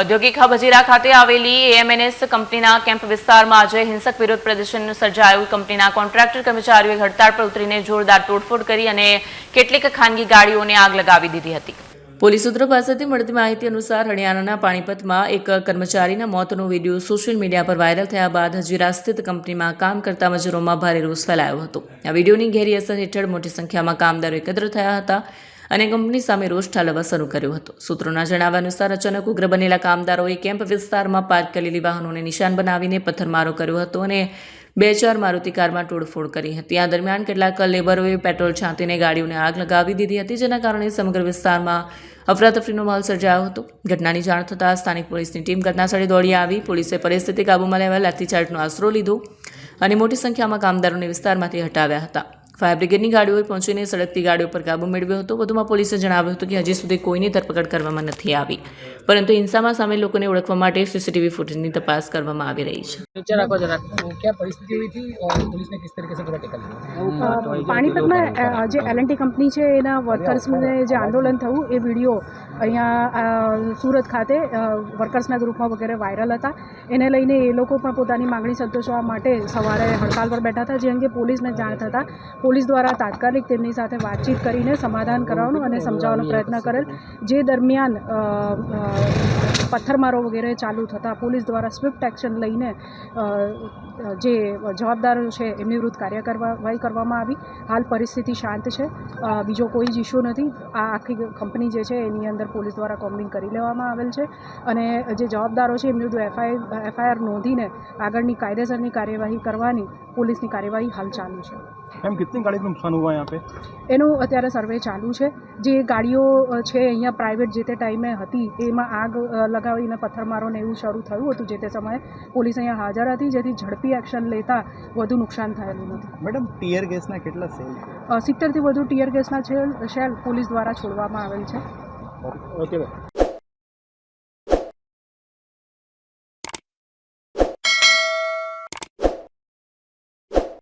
ઔદ્યોગિક હબ હજીરા ખાતે આવેલી એએમએનએસ કંપનીના કેમ્પ વિસ્તારમાં આજે હિંસક વિરોધ પ્રદર્શન સર્જાયું। કંપનીના કોન્ટ્રાક્ટર કર્મચારીઓએ હડતાળ પર ઉતરીને જોરદાર તોડફોડ કરી અને કેટલીક ખાનગી ગાડીઓને આગ લગાવી દીધી હતી। પોલીસ સૂત્રો પાસેથી મળતી માહિતી અનુસાર હરિયાણાના પાણીપતમાં એક કર્મચારીના મોતનો વિડીયો સોશિયલ મીડિયા પર વાયરલ થયા બાદ હજીરા સ્થિત કંપનીમાં કામ કરતા મજૂરોમાં ભારે રોષ ફેલાયો હતો। આ વિડીયોની ઘેરી અસર હેઠળ મોટી સંખ્યામાં કામદારો એકત્ર થયા હતા અને કંપની સામે રોષ ઠાલવવા શરૂ કર્યો હતો। સૂત્રોના જણાવ્યા અનુસાર અચાનક ઉગ્ર બનેલા કામદારોએ કેમ્પ વિસ્તારમાં પાર્ક કરેલી વાહનોને નિશાન બનાવીને પથ્થરમારો કર્યો હતો અને 2-4 મારુતિ કારમાં તોડફોડ કરી હતી। આ દરમિયાન કેટલાક લેબરોએ પેટ્રોલ છાંટીને ગાડીઓને આગ લગાવી દીધી હતી, જેના કારણે સમગ્ર વિસ્તારમાં અફરાતફરીનો માહોલ સર્જાયો હતો। ઘટનાની જાણ થતાં સ્થાનિક પોલીસની ટીમ ઘટનાસ્થળે દોડી આવી। પોલીસે પરિસ્થિતિ કાબૂમાં લેવા લાઠીચાર્જનો આશરો લીધો અને મોટી સંખ્યામાં કામદારોને વિસ્તારમાંથી હટાવ્યા હતા। ફાયર બ્રિગેડની ગાડીઓએ પહોંચીને સળગતી ગાડીઓ પર કાબૂ મેળવ્યો હતો। વધુમાં પોલીસે જણાવ્યું હતું કે હજી સુધી કોઈની ધરપકડ કરવામાં નથી આવી, પરંતુ હિંસામાં સામેલ લોકોને ઓળખવા માટે સીસીટીવી ફૂટેજની તપાસ કરવામાં આવી રહી છે। क्या परिस्थिति हुई थी और पुलिस ने किस तरीके से पूरा टेकल किया? પાણીપતમાં જે L&T કંપની છે એના વર્કર્સને જે આંદોલન થયું એ વિડીયો અહીંયા સુરત ખાતે વર્કર્સના ગ્રુપમાં વગેરે વાયરલ હતા। એને લઈને એ લોકો પણ પોતાની માંગણી સંતોષવા માટે સવારે હડતાલ પર બેઠા હતા, જે અંગે પોલીસને જાણ થતાં પોલીસ દ્વારા તાત્કાલિક તેમની સાથે વાતચીત કરીને સમાધાન કરવાનો અને સમજાવવાનો પ્રયત્ન કરેલ। જે દરમિયાન પથ્થરમારો વગેરે ચાલુ થતાં પોલીસ દ્વારા સ્વિફ્ટ એક્શન લઈને જે જવાબદારો છે એમની વિરુદ્ધ કાર્યવાહી કરવામાં આવી। હાલ પરિસ્થિતિ શાંત છે, બીજો કોઈ જ ઇસ્યુ નથી। આ આખી કંપની જે છે એની અંદર પોલીસ દ્વારા કોમ્બિંગ કરી લેવામાં આવેલ છે અને જે જવાબદારો છે એમની વિરુદ્ધ એફઆઈઆર નોંધીને આગળની કાયદેસરની કાર્યવાહી કરવાની પોલીસની કાર્યવાહી હાલ ચાલુ છે। मैम कितनी गाड़ी को नुकसान हुआ यहाँ पे? એનું અત્યારે સર્વે ચાલુ છે। જે ગાડીઓ છે અહીંયા પ્રાઇવેટ જે તે ટાઈમે હતી એમાં આગ લગાવીને પથ્થરમારો ને એવું શરૂ થયું હતું જે તે સમયે પોલીસ અહીંયા હાજર હતી, જેથી ઝડપી એક્શન લેતા વધુ નુકસાન થયેલું નથી। मैडम टीयर गैस ना કેટલા સેલ 70થી વધુ ટીયર ગેસના શેલ પોલીસ દ્વારા છોડવામાં આવેલ છે। ઓકે।